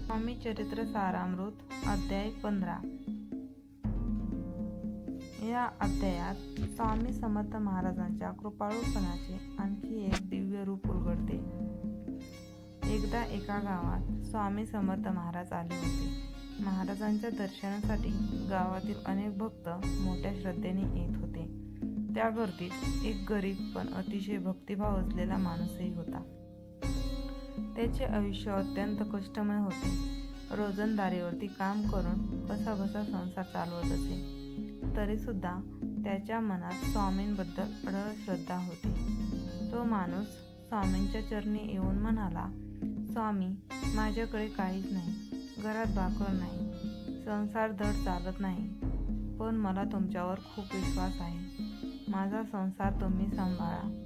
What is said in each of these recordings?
स्वामी चरित्र सारामृत अध्याय 15। या अध्यायात स्वामी समर्थ महाराजांच्या कृपाळूपणाचे आणखी एक दिव्य रूप उलगडते। एकदा एका गावात स्वामी समर्थ महाराज आले होते। महाराजांच्या दर्शनासाठी गावातील अनेक भक्त मोठ्या श्रद्धेने येत होते। त्या गर्दीत एक गरीब पण अतिशय भक्तिभाव असलेला माणूसही होता। त्याचे आयुष्य अत्यंत कष्टमय होते। रोजंदारीवरती काम करून कसाबसा संसार चालवत असे, तरी सुद्धा त्याच्या मनात स्वामींबद्दल अढळ श्रद्धा होती। तो माणूस स्वामींच्या चरणी येऊन म्हणाला, स्वामी, माझ्याकडे काहीच नाही, घरात भाकर नाही, संसार धड चालत नाही, पण मला तुमच्यावर खूप विश्वास आहे। माझा संसार तुम्ही सांभाळा।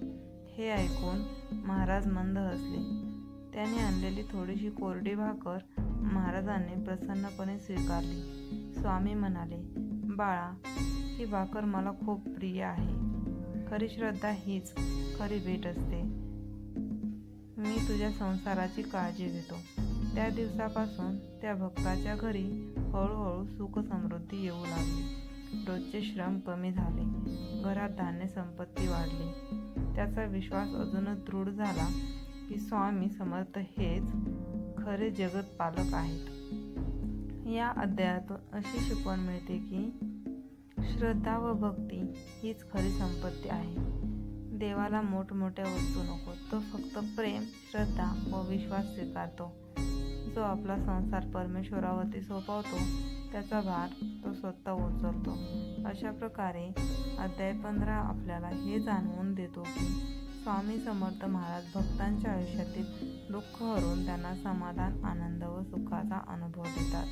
हे ऐकून महाराज मंद हसले। त्याने आणलेली थोडीशी कोरडी भाकर महाराजांनी प्रसन्नपणे स्वीकारली। स्वामी म्हणाले, बाळा, ही भाकर मला खूप प्रिय आहे। खरी श्रद्धा हीच खरी भेट असते। मी तुझ्या संसाराची काळजी घेतो। त्या दिवसापासून त्या भक्ताच्या घरी हळूहळू सुख समृद्धी येऊ लागली। रोजचे श्रम कमी झाले, घरात धान्य संपत्ती वाढली। त्याचा विश्वास अजूनच दृढ झाला की स्वामी समर्थ हेच खरे जगत पालक आहेत। या अध्यायातून अशी शिकवण मिळते की श्रद्धा व भक्ती हीच खरी संपत्ती आहे। देवाला मोठमोठ्या वस्तू नको, तो फक्त प्रेम, श्रद्धा व विश्वास स्वीकारतो। जो आपला संसार परमेश्वरावरती सोपवतो, त्याचा भार तो स्वतः उचलतो। अशा प्रकारे अध्याय 15 आपल्याला हे जाणवून देतो की स्वामी समर्थ महाराज भक्तांच्या आयुष्यातील दुःख हरवून त्यांना समाधान, आनंद व सुखाचा अनुभव देतात।